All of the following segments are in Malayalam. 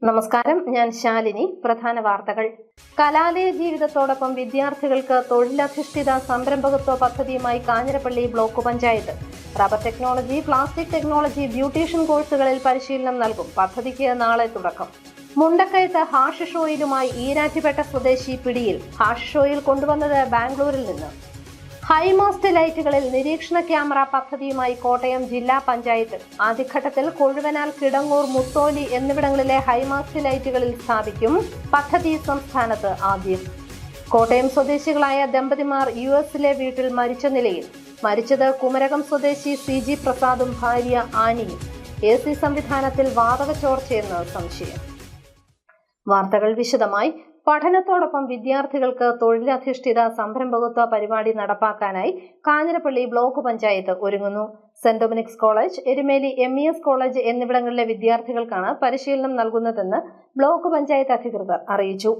നമസ്കാരം, ഞാൻ ശാലിനി. പ്രധാന വാർത്തകൾ. കലാലയ ജീവിതത്തോടൊപ്പം വിദ്യാർത്ഥികൾക്ക് തൊഴിലധിഷ്ഠിത സംരംഭകത്വ പദ്ധതിയുമായി Kanjirappally block panchayat rubber technology, plastic technology, beautician കോഴ്സുകളിൽ പരിശീലനം നൽകും. പദ്ധതിക്ക് നാളെ തുടക്കം. മുണ്ടക്കയത്ത് ഹാഷിഷ് ഓയിലുമായി ഈരാറ്റുപേട്ട സ്വദേശി പിടിയിൽ. ഹാഷിഷ് ഓയിൽ കൊണ്ടുവന്നത് ബാംഗ്ലൂരിൽ നിന്ന്. ഹൈമാസ്റ്റ് ലൈറ്റുകളിൽ നിരീക്ഷണ ക്യാമറ പദ്ധതിയുമായി കോട്ടയം ജില്ലാ പഞ്ചായത്ത്. ആദ്യഘട്ടത്തിൽ കൊഴുവനാൽ, കിടങ്ങൂർ, മുത്തോലി എന്നിവിടങ്ങളിലെ ഹൈമാസ്റ്റ് ലൈറ്റുകളിൽ സ്ഥാപിക്കും. പദ്ധതി സംസ്ഥാനത്ത് ആദ്യം. കോട്ടയം സ്വദേശികളായ ദമ്പതിമാർ യുഎസിലെ വീട്ടിൽ മരിച്ച നിലയിൽ. മരിച്ചത് കുമരകം സ്വദേശി CG പ്രസാദും ഭാര്യ ആനിയും. AC സംവിധാനത്തിൽ വാതക ചോർച്ചയെന്ന് സംശയം. വാർത്തകൾ വിശദമായി. പഠനത്തോടൊപ്പം വിദ്യാർത്ഥികൾക്ക് തൊഴിലധിഷ്ഠിത സംരംഭകത്വ പരിപാടി നടപ്പാക്കാനായി കാഞ്ഞിരപ്പള്ളി ബ്ലോക്ക് പഞ്ചായത്ത് ഒരുങ്ങുന്നു. Saint Dominic's college, Erumeli MES college എന്നിവിടങ്ങളിലെ വിദ്യാർത്ഥികൾക്കാണ് പരിശീലനം നൽകുന്നതെന്ന് ബ്ലോക്ക് പഞ്ചായത്ത് അധികൃതർ അറിയിച്ചു.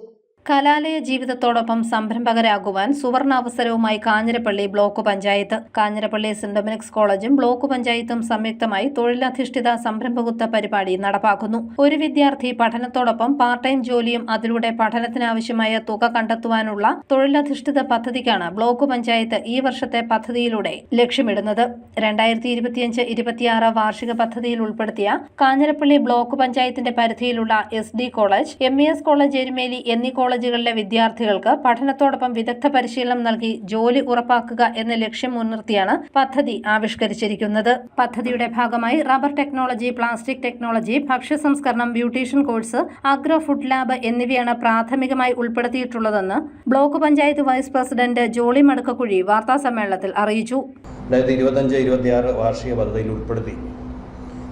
കലാലയ ജീവിതത്തോടൊപ്പം സംരംഭകരാകുവാൻ സുവർണാവസരവുമായി Kanjirappally block panchayat. Kanjirappally saint Dominic's കോളേജും ബ്ലോക്ക് പഞ്ചായത്തും സംയുക്തമായി തൊഴിലധിഷ്ഠിത സംരംഭകത്വ പരിപാടി നടപ്പാക്കുന്നു. ഒരു വിദ്യാർത്ഥി പഠനത്തോടൊപ്പം പാർട്ട് ടൈം ജോലിയും അതിലൂടെ പഠനത്തിനാവശ്യമായ തുക കണ്ടെത്തുവാനുള്ള തൊഴിലധിഷ്ഠിത പദ്ധതിക്കാണ് ബ്ലോക്ക് പഞ്ചായത്ത് ഈ വർഷത്തെ പദ്ധതിയിലൂടെ ലക്ഷ്യമിടുന്നത്. 2025-26 വാർഷിക പദ്ധതിയിൽ ഉൾപ്പെടുത്തിയ കാഞ്ഞിരപ്പള്ളി ബ്ലോക്ക് പഞ്ചായത്തിന്റെ പരിധിയിലുള്ള SD college, MES college, Erumeli എന്നീ കോളേജുകളിലെ വിദ്യാർത്ഥികൾക്ക് പഠനത്തോടൊപ്പം വിദഗ്ധ പരിശീലനം നൽകി ജോലി ഉറപ്പാക്കുക എന്ന ലക്ഷ്യം മുൻനിർത്തിയാണ് പദ്ധതി ആവിഷ്കരിച്ചിരിക്കുന്നത്. പദ്ധതിയുടെ ഭാഗമായി റബ്ബർ ടെക്നോളജി, പ്ലാസ്റ്റിക് ടെക്നോളജി, ഭക്ഷ്യ സംസ്കരണം, beautician course, agro food lab എന്നിവയാണ് പ്രാഥമികമായി ഉൾപ്പെടുത്തിയിട്ടുള്ളതെന്ന് block panchayat vice president Jolly Madukkakuzhi വാർത്താസമ്മേളനത്തിൽ അറിയിച്ചു. 2025-26 വാർഷിക പദ്ധതിയിൽ ഉൾപ്പെടുത്തി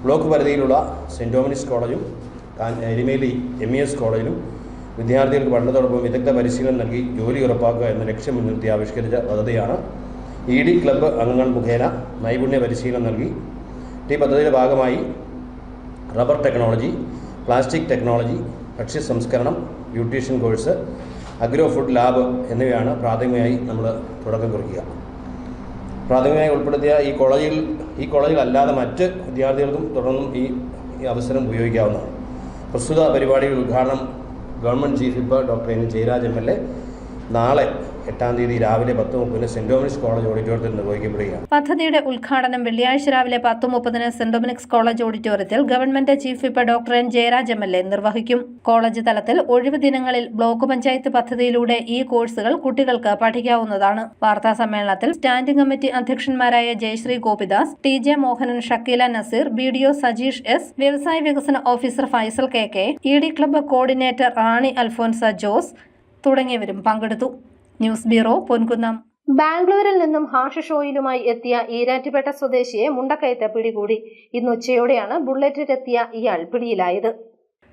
ബ്ലോക്ക് പരിധിയിലുള്ള സെന്റ് ഡൊമിനിക്സ് കോളേജും എരുമേലി MES കോളേജിലും വിദ്യാർത്ഥികൾക്ക് പഠനത്തോടൊപ്പം വിദഗ്ധ പരിശീലനം നൽകി ജോലി ഉറപ്പാക്കുക എന്ന ലക്ഷ്യം മുൻനിർത്തി ആവിഷ്കരിച്ച പദ്ധതിയാണ്. ED ക്ലബ്ബ് അംഗങ്ങൾ മുഖേന നൈപുണ്യ പരിശീലനം നൽകി. ഈ പദ്ധതിയുടെ ഭാഗമായി റബ്ബർ ടെക്നോളജി, പ്ലാസ്റ്റിക് ടെക്നോളജി, ഭക്ഷ്യ സംസ്കരണം, beautician course, agro food lab എന്നിവയാണ് പ്രാഥമികമായി നമ്മൾ തുടക്കം കുറിക്കുക. പ്രാഥമികമായി ഉൾപ്പെടുത്തിയ ഈ കോളേജിൽ അല്ലാതെ മറ്റ് വിദ്യാർത്ഥികൾക്കും തുടർന്നും ഈ അവസരം ഉപയോഗിക്കാവുന്നതാണ്. പ്രസ്തുത പരിപാടിയുടെ ഉദ്ഘാടനം government chief whip doctor N. Jayaraj MLA നാളെ 8-ാം തീയതി രാവിലെ 10:30 സെന്റ് ഡൊമിനിക്സ് കോളേജ് ഓഡിറ്റോറിയത്തിൽ നിർവഹിക്കപ്പെടുകയാണ്. പദ്ധതിയുടെ ഉദ്ഘാടനം വെള്ളിയാഴ്ച രാവിലെ 10:30 സെന്റ് ഡൊമിനിക്സ് കോളേജ് ഓഡിറ്റോറിയത്തിൽ government chief whip doctor N. Jayaraj MLA നിർവഹിക്കും. കോളേജ് തലത്തിൽ ഒഴിവ് ദിനങ്ങളിൽ ബ്ലോക്ക് പഞ്ചായത്ത് പദ്ധതിയിലൂടെ ഈ കോഴ്സുകൾ കുട്ടികൾക്ക് പഠിക്കാവുന്നതാണ്. വാർത്താ സമ്മേളനത്തിൽ സ്റ്റാൻഡിംഗ് കമ്മിറ്റി അധ്യക്ഷന്മാരായ Jayashree Gopidas, TJ Mohanan, Shakeela Nazeer, BDO Sajeesh S, വ്യവസായ വികസന officer Faisal KK, ED club coordinator Rani Alphonsa Jose തുടങ്ങിയവരും പങ്കെടുത്തു. News bureau, Ponkunnam. ബാംഗ്ലൂരിൽ നിന്നും ഹാഷിഷ് ഓയിലുമായി എത്തിയ ഈരാറ്റുപേട്ട സ്വദേശിയെ മുണ്ടക്കയത്ത് പിടികൂടി. ഇന്ന് ഉച്ചയോടെയാണ് ബുള്ളറ്റിലെത്തിയ ഇയാൾ പിടിയിലായത്.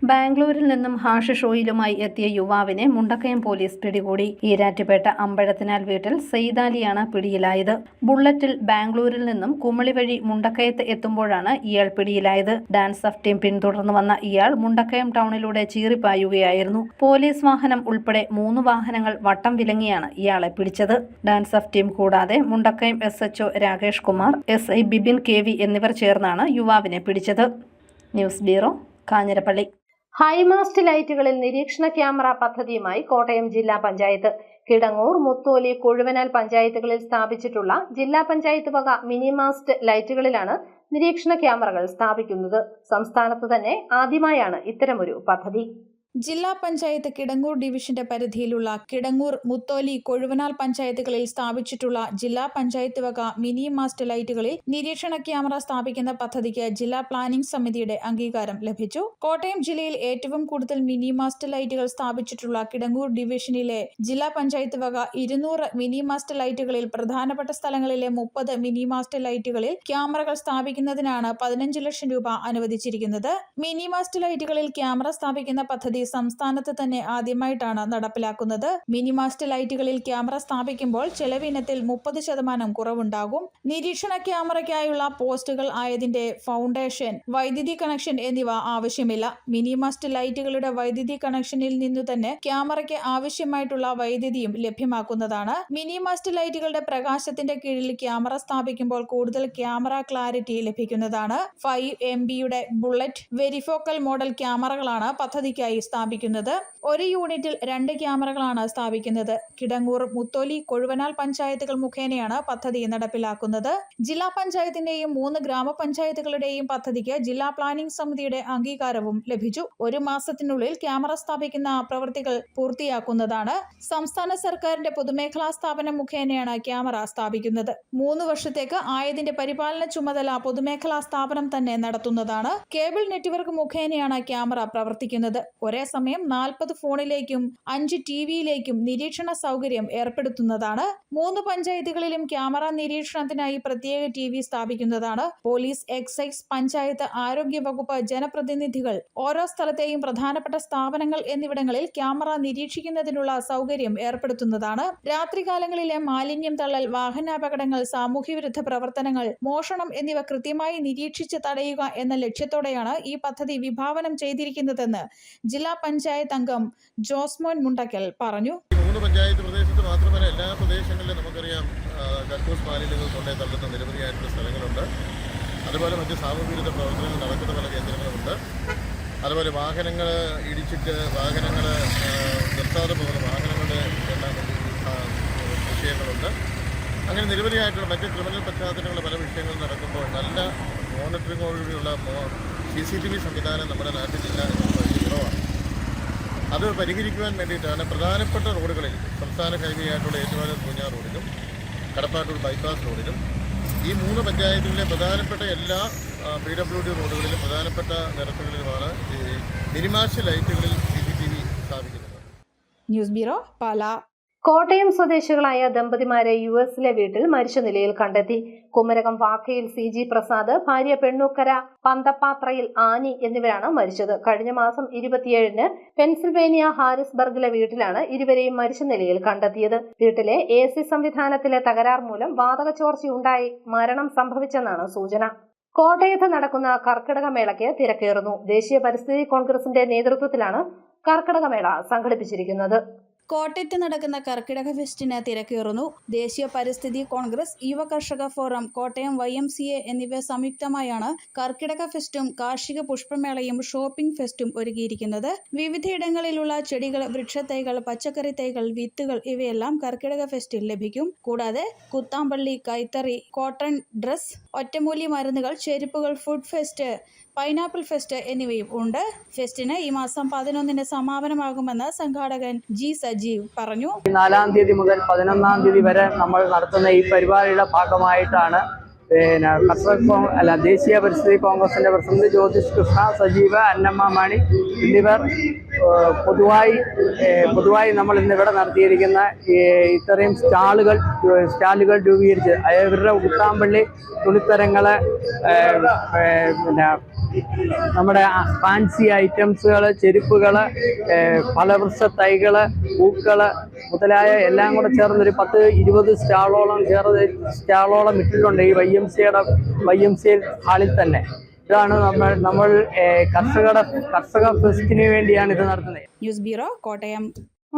ബാംഗ്ലൂരിൽ നിന്നും ഹാഷിഷ് ഓയിലുമായി എത്തിയ യുവാവിനെ മുണ്ടക്കയം പോലീസ് പിടികൂടി. ഈരാറ്റുപേട്ട അമ്പഴത്തിനാൽ വീട്ടിൽ സെയ്താലിയാണ് പിടിയിലായത്. ബുള്ളറ്റിൽ ബാംഗ്ലൂരിൽ നിന്നും കുമളി വഴി മുണ്ടക്കയത്ത് എത്തുമ്പോഴാണ് ഇയാൾ പിടിയിലായത്. ഡാൻസ് ഓഫ് ടീം പിന്തുടർന്നു വന്ന ഇയാൾ മുണ്ടക്കയം ടൗണിലൂടെ ചീറിപ്പായുകയായിരുന്നു. പോലീസ് വാഹനം ഉൾപ്പെടെ 3 വാഹനങ്ങൾ വട്ടം വിലങ്ങിയാണ് ഇയാളെ പിടിച്ചത്. ഡാൻസ് ഓഫ് ടീം കൂടാതെ Mundakayam SHO Rakesh Kumar, SI Bibin KV എന്നിവർ ചേർന്നാണ് യുവാവിനെ പിടിച്ചത്. News bureau, Kanjirappally. ഹൈമാസ്റ്റ് ലൈറ്റുകളിൽ നിരീക്ഷണ ക്യാമറ പദ്ധതിയുമായി കോട്ടയം ജില്ലാ പഞ്ചായത്ത്. കിടങ്ങൂർ, മുത്തോലി, കൊഴുവനാൽ പഞ്ചായത്തുകളിൽ സ്ഥാപിച്ചിട്ടുള്ള ജില്ലാ പഞ്ചായത്ത് വക മിനിമാസ്റ്റ് ലൈറ്റുകളിലാണ് നിരീക്ഷണ ക്യാമറകൾ സ്ഥാപിക്കുന്നത്. സംസ്ഥാനത്ത് തന്നെ ആദ്യമായാണ് ഇത്തരമൊരു പദ്ധതി. ജില്ലാ പഞ്ചായത്ത് കിടങ്ങൂർ ഡിവിഷന്റെ പരിധിയിലുള്ള കിടങ്ങൂർ, മുത്തോലി, കൊഴുവനാൽ പഞ്ചായത്തുകളിൽ സ്ഥാപിച്ചിട്ടുള്ള ജില്ലാ പഞ്ചായത്ത് വക മിനി മാസ്റ്റ് ലൈറ്റുകളിൽ നിരീക്ഷണ ക്യാമറ സ്ഥാപിക്കുന്ന പദ്ധതിക്ക് ജില്ലാ പ്ലാനിംഗ് സമിതിയുടെ അംഗീകാരം ലഭിച്ചു. കോട്ടയം ജില്ലയിൽ ഏറ്റവും കൂടുതൽ മിനി മാസ്റ്റ് ലൈറ്റുകൾ സ്ഥാപിച്ചിട്ടുള്ള കിടങ്ങൂർ ഡിവിഷനിലെ ജില്ലാ പഞ്ചായത്ത് വക 200 മിനി മാസ്റ്റ് ലൈറ്റുകളിൽ പ്രധാനപ്പെട്ട സ്ഥലങ്ങളിലെ 30 മിനി മാസ്റ്റ് ലൈറ്റുകളിൽ ക്യാമറകൾ സ്ഥാപിക്കുന്നതിനാണ് 15 ലക്ഷം രൂപ അനുവദിച്ചിരിക്കുന്നത്. മിനി മാസ്റ്റ് ലൈറ്റുകളിൽ ക്യാമറ സ്ഥാപിക്കുന്ന പദ്ധതി സംസ്ഥാനത്ത് തന്നെ ആദ്യമായിട്ടാണ് നടപ്പിലാക്കുന്നത്. മിനിമാസ്റ്റ് ലൈറ്റുകളിൽ ക്യാമറ സ്ഥാപിക്കുമ്പോൾ ചെലവിനത്തിൽ 30% കുറവുണ്ടാകും. നിരീക്ഷണ ക്യാമറയ്ക്കായുള്ള പോസ്റ്റുകൾ ആയതിന്റെ ഫൗണ്ടേഷൻ, വൈദ്യുതി കണക്ഷൻ എന്നിവ ആവശ്യമില്ല. മിനിമാസ്റ്റ് ലൈറ്റുകളുടെ വൈദ്യുതി കണക്ഷനിൽ നിന്നു തന്നെ ക്യാമറയ്ക്ക് ആവശ്യമായിട്ടുള്ള വൈദ്യുതിയും ലഭ്യമാക്കുന്നതാണ്. മിനിമാസ്റ്റ് ലൈറ്റുകളുടെ പ്രകാശത്തിന്റെ കീഴിൽ ക്യാമറ സ്ഥാപിക്കുമ്പോൾ കൂടുതൽ ക്യാമറ ക്ലാരിറ്റി ലഭിക്കുന്നതാണ്. 5 MB ബുള്ളറ്റ് വെരിഫോക്കൽ മോഡൽ ക്യാമറകളാണ് പദ്ധതിക്കായി സ്ഥാപിക്കുന്നത്. ഒരു യൂണിറ്റിൽ 2 ക്യാമറകളാണ് സ്ഥാപിക്കുന്നത്. കിടങ്ങൂർ, മുത്തോലി, കൊഴുവനാൽ പഞ്ചായത്തുകൾ മുഖേനയാണ് പദ്ധതി നടപ്പിലാക്കുന്നത്. ജില്ലാ പഞ്ചായത്തിന്റെയും 3 ഗ്രാമപഞ്ചായത്തുകളുടെയും പദ്ധതിക്ക് ജില്ലാ പ്ലാനിംഗ് സമിതിയുടെ അംഗീകാരവും ലഭിച്ചു. 1 മാസത്തിനുള്ളിൽ ക്യാമറ സ്ഥാപിക്കുന്ന പ്രവൃത്തികൾ പൂർത്തിയാക്കുന്നതാണ്. സംസ്ഥാന സർക്കാരിന്റെ പൊതുമേഖലാ സ്ഥാപനം മുഖേനയാണ് ക്യാമറ സ്ഥാപിക്കുന്നത്. 3 വർഷത്തേക്ക് ആയതിന്റെ പരിപാലന ചുമതല പൊതുമേഖലാ സ്ഥാപനം തന്നെ നടത്തുന്നതാണ്. കേബിൾ നെറ്റ്വർക്ക് മുഖേനയാണ് ക്യാമറ പ്രവർത്തിക്കുന്നത്. ഒരേ സമയം 40 ഫോണിലേക്കും 5 TVയിലേക്കും നിരീക്ഷണ സൗകര്യം ഏർപ്പെടുത്തുന്നതാണ്. 3 പഞ്ചായത്തുകളിലും ക്യാമറ നിരീക്ഷണത്തിനായി പ്രത്യേക TV സ്ഥാപിക്കുന്നതാണ്. പോലീസ്, എക്സൈസ്, പഞ്ചായത്ത്, ആരോഗ്യ വകുപ്പ്, ജനപ്രതിനിധികൾ, ഓരോ സ്ഥലത്തെയും പ്രധാനപ്പെട്ട സ്ഥാപനങ്ങൾ എന്നിവിടങ്ങളിൽ ക്യാമറ നിരീക്ഷിക്കുന്നതിനുള്ള സൗകര്യം ഏർപ്പെടുത്തുന്നതാണ്. രാത്രികാലങ്ങളിലെ മാലിന്യം തള്ളൽ, വാഹനാപകടങ്ങൾ, സാമൂഹ്യവിരുദ്ധ പ്രവർത്തനങ്ങൾ, മോഷണം എന്നിവ കൃത്യമായി നിരീക്ഷിച്ച് തടയുക എന്ന ലക്ഷ്യത്തോടെയാണ് ഈ പദ്ധതി വിഭാവനം ചെയ്തിരിക്കുന്നതെന്ന് ജില്ലാ പഞ്ചായത്ത് അംഗം ജോസ്മോൻ മുണ്ടക്കൽ പറഞ്ഞു. 3 പഞ്ചായത്ത് പ്രദേശത്ത് മാത്രമല്ല, എല്ലാ പ്രദേശങ്ങളിലും നമുക്കറിയാം കക്കൂസ് മാലിന്യങ്ങൾ കൊണ്ടേ തള്ളുന്ന നിരവധിയായിട്ടുള്ള സ്ഥലങ്ങളുണ്ട്. അതുപോലെ മറ്റ് സാമൂഹ്യവിരുദ്ധ പ്രവർത്തനങ്ങൾ നടക്കുന്ന പല കേന്ദ്രങ്ങളുമുണ്ട്. അതുപോലെ വാഹനങ്ങൾ ഇടിച്ചിട്ട് വാഹനങ്ങൾ നിർത്താതെ പോകുന്ന വാഹനങ്ങളുടെ എണ്ണം വിഷയങ്ങളുണ്ട്. അങ്ങനെ നിരവധിയായിട്ടുള്ള മറ്റ് ക്രിമിനൽ പശ്ചാത്തലങ്ങളുടെ പല വിഷയങ്ങളും നടക്കുമ്പോൾ നല്ല മോണിറ്ററിങ്ങോടുകൂടിയുള്ള CCTV സംവിധാനം നമ്മുടെ നാട്ടിലില്ല എന്നുള്ളത് വലിയ കുറവാണ്. അത് പരിഹരിക്കുവാൻ വേണ്ടിയിട്ടാണ് പ്രധാനപ്പെട്ട റോഡുകളിൽ, സംസ്ഥാന ഹൈവേ ആയിട്ടുള്ള ഏറ്റുമാനൂർ പൂഞ്ഞാർ റോഡിലും കടപ്പാട്ടൂർ ബൈപ്പാസ് റോഡിലും ഈ 3 പഞ്ചായത്തുകളിലെ പ്രധാനപ്പെട്ട എല്ലാ PWD റോഡുകളിലും പ്രധാനപ്പെട്ട നിരത്തുകളിലുമാണ് ഈ മിനിമാസ്റ്റ് ലൈറ്റുകളിൽ CCTV സ്ഥാപിക്കുന്നത്. News bureau, Pala. കോട്ടയം സ്വദേശികളായ ദമ്പതിമാരെ US-ലെ വീട്ടിൽ മരിച്ച നിലയിൽ കണ്ടെത്തി. കുമരകം വാക്കയിൽ CG പ്രസാദ്, ഭാര്യ പെണ്ണൂക്കര പന്തപ്പാത്രയിൽ ആനി എന്നിവരാണ് മരിച്ചത്. കഴിഞ്ഞ മാസം 27-ന് പെൻസിൽവേനിയ ഹാരിസ്ബർഗിലെ വീട്ടിലാണ് ഇരുവരെയും മരിച്ച നിലയിൽ കണ്ടെത്തിയത്. വീട്ടിലെ AC സംവിധാനത്തിലെ തകരാർ മൂലം വാതക ചോർച്ചയുണ്ടായി മരണം സംഭവിച്ചെന്നാണ് സൂചന. കോട്ടയത്ത് നടക്കുന്ന കർക്കിടകമേളയ്ക്ക് തിരക്കേറുന്നു. ദേശീയ പരിസ്ഥിതി കോൺഗ്രസിന്റെ നേതൃത്വത്തിലാണ് കർക്കിടകമേള സംഘടിപ്പിച്ചിരിക്കുന്നത്. കോട്ടയത്ത് നടക്കുന്ന കർക്കിടക ഫെസ്റ്റിന് തിരക്കേറുന്നു. ദേശീയ പരിസ്ഥിതി കോൺഗ്രസ്, യുവ കർഷക ഫോറം, കോട്ടയം YMCA എന്നിവ സംയുക്തമായാണ് കർക്കിടക ഫെസ്റ്റും കാർഷിക പുഷ്പമേളയും ഷോപ്പിംഗ് ഫെസ്റ്റും ഒരുക്കിയിരിക്കുന്നത്. വിവിധയിടങ്ങളിലുള്ള ചെടികൾ, വൃക്ഷത്തൈകൾ, പച്ചക്കറി തൈകൾ, വിത്തുകൾ ഇവയെല്ലാം കർക്കിടക ഫെസ്റ്റിൽ ലഭിക്കും. കൂടാതെ കുത്താമ്പള്ളി, കൈത്തറി, കോട്ടൺ ഡ്രസ്, ഒറ്റമൂലി മരുന്നുകൾ, ചെരുപ്പുകൾ, ഫുഡ് ഫെസ്റ്റ്, പൈനാപ്പിൾ ഫെസ്റ്റ് എന്നിവയും ഉണ്ട്. ഫെസ്റ്റിന് ഈ മാസം 11-ന് സമാപനമാകുമെന്ന് സംഘാടകൻ G സജീവ് പറഞ്ഞു. 4-ാം തീയതി മുതൽ 11-ാം തീയതി വരെ നമ്മൾ നടത്തുന്ന ഈ പരിപാടിയുടെ ഭാഗമായിട്ടാണ് ദേശീയ പരിസ്ഥിതി കോൺഗ്രസിന്റെ പ്രസിഡന്റ് ജ്യോതിഷ് കൃഷ്ണ, സജീവ്, അന്നമ്മ മണി എന്നിവർ പൊതുവായി നമ്മൾ ഇന്നിവിടെ നടത്തിയിരിക്കുന്ന ഇത്രയും സ്റ്റാളുകൾ രൂപീകരിച്ച് ഇവരുടെ കുത്താമ്പള്ളി തുണിത്തരങ്ങള്, നമ്മുടെ ഫാൻസി ഐറ്റംസുകൾ, ചെരുപ്പുകൾ, ഫലവൃക്ഷ തൈകൾ, പൂക്കൾ മുതലായ എല്ലാം കൂടെ ചേർന്നൊരു 10-20 സ്റ്റാളോളം ഇട്ടിട്ടുണ്ട് ഈ YMCA ഹാളിൽ തന്നെ. ഇതാണ് നമ്മൾ കർഷക ഫെസ്റ്റിന് വേണ്ടിയാണ് ഇത് നടത്തുന്നത്. News bureau, Kottayam.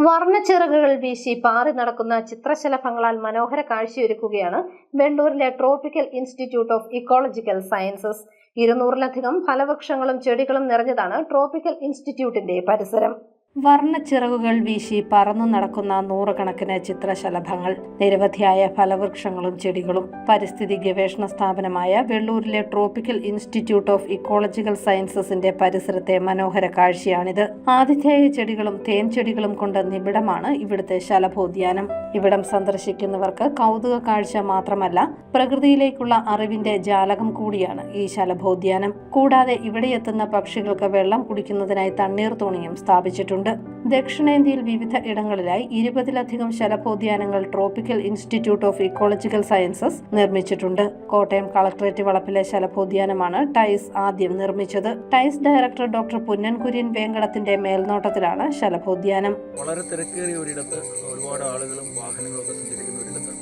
വർണ്ണച്ചിറകുകൾ വീശി പാറി നടക്കുന്ന ചിത്രശലഭങ്ങളാൽ മനോഹര കാഴ്ചയൊരുക്കുകയാണ് വെള്ളൂരിലെ tropical institute of ecological sciences. 200-ലധികം ഫലവൃക്ഷങ്ങളും ചെടികളും നിറഞ്ഞതാണ് ട്രോപ്പിക്കൽ ഇൻസ്റ്റിറ്റ്യൂട്ടിന്റെ പരിസരം. വർണ്ണച്ചിറകുകൾ വീശി പറന്നു നടക്കുന്ന നൂറുകണക്കിന് ചിത്രശലഭങ്ങൾ, നിരവധിയായ ഫലവൃക്ഷങ്ങളും ചെടികളും. പരിസ്ഥിതി ഗവേഷണ സ്ഥാപനമായ വെള്ളൂരിലെ ട്രോപ്പിക്കൽ ഇൻസ്റ്റിറ്റ്യൂട്ട് ഓഫ് ഇക്കോളജിക്കൽ സയൻസസിന്റെ പരിസരത്തെ മനോഹര കാഴ്ചയാണിത്. ആതിഥേയ ചെടികളും തേൻ ചെടികളും കൊണ്ട് നിബിഡമാണ് ഇവിടുത്തെ ശലഭോദ്യാനം. ഇവിടം സന്ദർശിക്കുന്നവർക്ക് കൗതുക കാഴ്ച മാത്രമല്ല, പ്രകൃതിയിലേക്കുള്ള അറിവിന്റെ ജാലകം കൂടിയാണ് ഈ ശലഭോദ്യാനം. കൂടാതെ ഇവിടെ എത്തുന്ന പക്ഷികൾക്ക് വെള്ളം കുടിക്കുന്നതിനായി തണ്ണീർ തോണിയും സ്ഥാപിച്ചിട്ടുണ്ട്. നിർമ്മിച്ചിട്ടുണ്ട്. ദക്ഷിണേന്ത്യയിൽ വിവിധ ഇടങ്ങളിലായി 20-ലധികം ശലഭോദ്യാനങ്ങൾ tropical institute of ecological sciences നിർമ്മിച്ചിട്ടുണ്ട്. കോട്ടയം കളക്ടറേറ്റ് വളപ്പിലെ ശലഭോദ്യാനമാണ് ടൈസ് ആദ്യം നിർമ്മിച്ചത്. TIES director doctor Punnan Kurian വേങ്കടത്തിന്റെ മേൽനോട്ടത്തിലാണ് ശലഭോദ്യാനം. വളരെ തിരക്കേറിയ ഒരിടത്ത് ഒരുപാട് ആളുകളും വാഹനങ്ങളൊക്കെ സഞ്ചരിക്കുന്ന ഒരിടത്ത്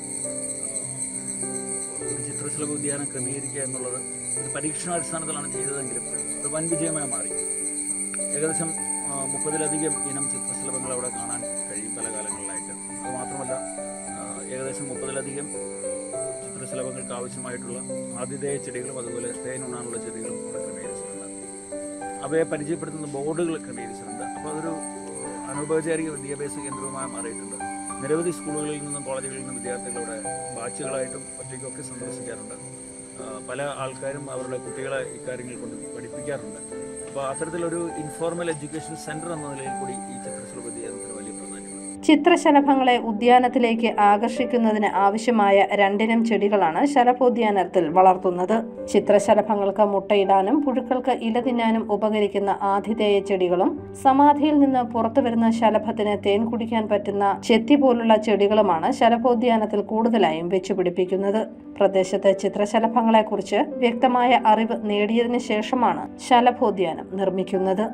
ഒരു ചിത്രശലഭോദ്യാനം ക്രമീകരിക്കുക എന്നുള്ളത് ഒരു പരീക്ഷണാടിസ്ഥാനത്തിലാണ് ചെയ്തതെങ്കിലും ഒരു വൻ വിജയമായി മാറി. ഏകദേശം 30-ലധികം ഇനം ചിത്രശലഭങ്ങൾ അവിടെ കാണാൻ കഴിയും പല കാലങ്ങളിലായിട്ട്. അതുമാത്രമല്ല ഏകദേശം 30-ലധികം ചിത്രശലഭങ്ങൾക്ക് ആവശ്യമായിട്ടുള്ള ആതിഥേയ ചെടികളും അതുപോലെ തേനുണ്ണാനുള്ള ചെടികളും അവിടെ ക്രമീകരിച്ചിട്ടുണ്ട്. അവയെ പരിചയപ്പെടുത്തുന്ന ബോർഡുകൾ ക്രമീകരിച്ചിട്ടുണ്ട്. അപ്പോൾ അതൊരു അനൗപചാരിക വിദ്യാഭ്യാസ കേന്ദ്രവുമായി മാറിയിട്ടുണ്ട്. നിരവധി സ്കൂളുകളിൽ നിന്നും കോളേജുകളിൽ നിന്നും വിദ്യാർത്ഥികളുടെ ബാച്ചുകളായിട്ടും ഒറ്റയ്ക്കൊക്കെ സന്ദർശിക്കാറുണ്ട്. പല ആൾക്കാരും അവരുടെ കുട്ടികളെ ഇക്കാര്യങ്ങൾ കൊണ്ട് പഠിപ്പിക്കാറുണ്ട്. അപ്പോൾ അത്തരത്തിലൊരു ഇൻഫോർമൽ എഡ്യൂക്കേഷൻ സെൻറ്റർ എന്ന നിലയിൽ കൂടി ഈ ചിത്രശലഭോദ്യാനത്തിന് വലിയ പ്രാധാന്യമുണ്ട്. ചിത്രശലഭങ്ങളെ ഉദ്യാനത്തിലേക്ക് ആകർഷിക്കുന്നതിന് ആവശ്യമായ 2 ഇനം ചെടികളാണ് ശലഭോദ്യാനത്തിൽ വളർത്തുന്നത്. ചിത്രശലഭങ്ങൾക്ക് മുട്ടയിടാനും പുഴുക്കൾക്ക് ഇല തിന്നാനും ഉപകരിക്കുന്ന ആതിഥേയ ചെടികളും സമാധിയിൽ നിന്ന് പുറത്തുവരുന്ന ശലഭത്തിന് തേൻ കുടിക്കാൻ പറ്റുന്ന ചെത്തി പോലുള്ള ചെടികളുമാണ് ശലഭോദ്യാനത്തിൽ കൂടുതലായും വെച്ചുപിടിപ്പിക്കുന്നത്. പ്രദേശത്ത് ചിത്രശലഭങ്ങളെക്കുറിച്ച് വ്യക്തമായ അറിവ് നേടിയതിനു ശേഷമാണ് ശലഭോദ്യാനം നിർമ്മിക്കുന്നത്.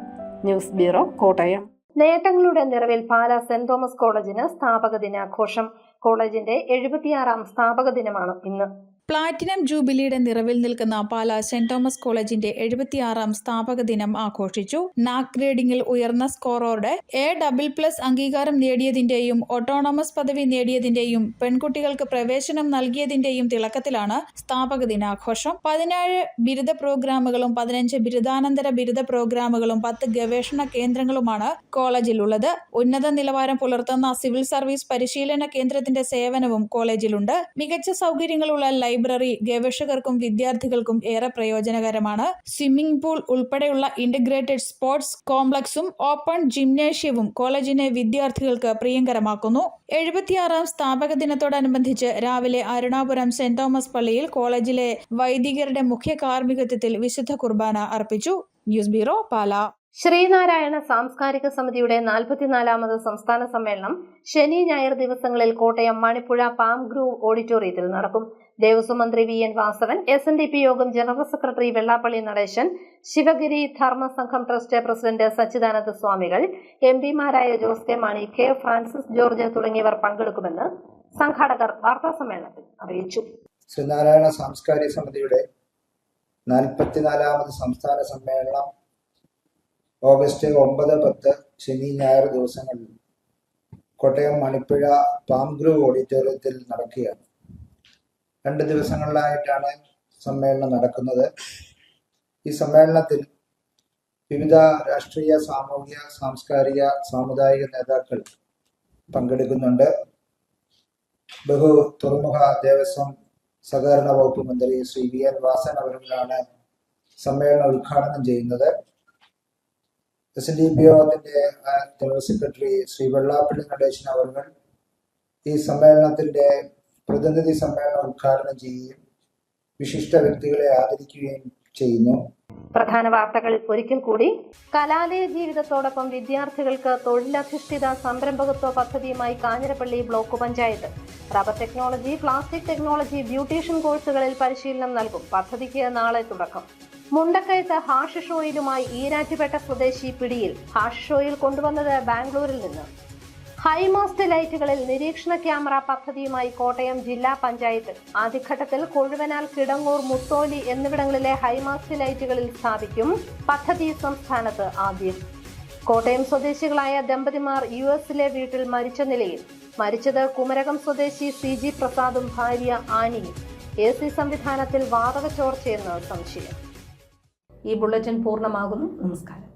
News bureau, Kottayam. നേട്ടങ്ങളുടെ നിറവിൽ പാലാ സെന്റ് തോമസ് കോളേജിന് സ്ഥാപക ദിനാഘോഷം. കോളേജിന്റെ 76ാം സ്ഥാപക ദിനമാണ് ഇന്ന്. പ്ലാറ്റിനം ജൂബിലിയുടെ നിറവിൽ നിൽക്കുന്ന പാലാ സെന്റ് തോമസ് കോളേജിന്റെ 76ാം സ്ഥാപക ദിനം ആഘോഷിച്ചു. നാക് ഗ്രേഡിംഗിൽ ഉയർന്ന സ്കോറോടെ A++ അംഗീകാരം നേടിയതിന്റെയും ഓട്ടോണമസ് പദവി നേടിയതിന്റെയും പെൺകുട്ടികൾക്ക് പ്രവേശനം നൽകിയതിന്റെയും തിളക്കത്തിലാണ് സ്ഥാപക ദിനാഘോഷം. 17 ബിരുദ പ്രോഗ്രാമുകളും 15 ബിരുദാനന്തര ബിരുദ പ്രോഗ്രാമുകളും 10 ഗവേഷണ കേന്ദ്രങ്ങളുമാണ് കോളേജിലുള്ളത്. ഉന്നത നിലവാരം പുലർത്തുന്ന സിവിൽ സർവീസ് പരിശീലന കേന്ദ്രത്തിന്റെ സേവനവും കോളേജിലുണ്ട്. മികച്ച സൗകര്യങ്ങളുള്ള ലൈബ്രറി ഗവേഷകർക്കും വിദ്യാർത്ഥികൾക്കും ഏറെ പ്രയോജനകരമാണ്. സ്വിമ്മിംഗ് പൂൾ ഉൾപ്പെടെയുള്ള ഇന്റഗ്രേറ്റഡ് സ്പോർട്സ് കോംപ്ലക്സും ഓപ്പൺ ജിംനേഷ്യവും കോളേജിനെ വിദ്യാർത്ഥികൾക്ക് പ്രിയങ്കരമാക്കുന്നു. 76ാം സ്ഥാപക ദിനത്തോടനുബന്ധിച്ച് രാവിലെ അരുണാപുരം സെന്റ് തോമസ് പള്ളിയിൽ കോളേജിലെ വൈദികരുടെ മുഖ്യ കാർമ്മികത്വത്തിൽ വിശുദ്ധ കുർബാന അർപ്പിച്ചു. News bureau, Pala. ശ്രീനാരായണ സാംസ്കാരിക സമിതിയുടെ 44ാമത് സംസ്ഥാന സമ്മേളനം ശനി ഞായർ ദിവസങ്ങളിൽ കോട്ടയം മണിപ്പുഴ പാം ഗ്രൂവ് ഓഡിറ്റോറിയത്തിൽ നടക്കും. ദേവസ്വം മന്ത്രി VN Vasavan, SNDP Yogam general secretary Vellappally Natesan, Sivagiri Dharmasangham trust president Sachidananda Swamikal, MPമാരായ ജോസ് കെ മാണി, K ഫ്രാൻസിസ് ജോർജ് തുടങ്ങിയവർ പങ്കെടുക്കുമെന്ന് സംഘാടകർ വാർത്താസമ്മേളനത്തിൽ അറിയിച്ചു. ശ്രീനാരായണ സാംസ്കാരിക സമിതിയുടെ 44ാമത് സംസ്ഥാന സമ്മേളനം ഓഗസ്റ്റ് 9, 10 ശനി ഞായർ ദിവസങ്ങളിൽ കോട്ടയം മണിപ്പുഴ പാം ഗ്രൂവ് ഓഡിറ്റോറിയത്തിൽ നടക്കുകയാണ്. 2 ദിവസങ്ങളിലായിട്ടാണ് സമ്മേളനം നടക്കുന്നത്. ഈ സമ്മേളനത്തിൽ വിവിധ രാഷ്ട്രീയ, സാമൂഹിക, സാംസ്കാരിക, സാമുദായിക നേതാക്കൾ പങ്കെടുക്കുന്നുണ്ട്. തുറമുഖ ദേവസ്വം സഹകരണ വകുപ്പ് മന്ത്രി ശ്രീ VN വാസവൻ അവരാണ് സമ്മേളനം ഉദ്ഘാടനം ചെയ്യുന്നത്. SNDP യോഗത്തിന്റെ ജനറൽ സെക്രട്ടറി ശ്രീ വെള്ളാപ്പള്ളി നടേശൻ അവർ ഈ സമ്മേളനത്തിന്റെ പ്രതിനിധി സമ്മേളനം ഉദ്ഘാടനം ചെയ്യുകയും വിശിഷ്ട വ്യക്തികളെ ആദരിക്കുകയും ചെയ്യുന്നു. പ്രധാന വാർത്തകൾ ഒരിക്കൽ കൂടി. കലാലയ ജീവിതത്തോടൊപ്പം വിദ്യാർത്ഥികൾക്ക് തൊഴിലധിഷ്ഠിത സംരംഭകത്വ പദ്ധതിയുമായി Kanjirappally block panchayat. Rubber technology, plastic technology, beautician കോഴ്സുകളിൽ പരിശീലനം നൽകും. പദ്ധതിക്ക് നാളെ തുടക്കം. മുണ്ടക്കയത്ത് ഹാഷിഷ് ഓയിലുമായി ഈരാറ്റുപേട്ട സ്വദേശി പിടിയിൽ. ഹാഷിഷ് ഓയിൽ കൊണ്ടുവന്നത് ബാംഗ്ലൂരിൽ നിന്ന്. ഹൈമാസ്റ്റ് ലൈറ്റുകളിൽ നിരീക്ഷണ ക്യാമറ പദ്ധതിയുമായി കോട്ടയം ജില്ലാ പഞ്ചായത്ത്. ആദ്യഘട്ടത്തിൽ കൊഴുവനാൽ, കിടങ്ങൂർ, മുത്തോലി എന്നിവിടങ്ങളിലെ ഹൈമാസ്റ്റ് ലൈറ്റുകളിൽ സ്ഥാപിക്കും. പദ്ധതി സംസ്ഥാനത്ത് ആദ്യം. കോട്ടയം സ്വദേശികളായ ദമ്പതിമാർ US-ലെ വീട്ടിൽ മരിച്ച നിലയിൽ. മരിച്ചത് കുമരകം സ്വദേശി CG പ്രസാദും ഭാര്യ ആനിയും. AC സംവിധാനത്തിൽ വാതക ചോർച്ചയെന്ന് സംശയം. ഈ ബുള്ളറ്റിൻ പൂർണ്ണമാകുന്നു. നമസ്കാരം.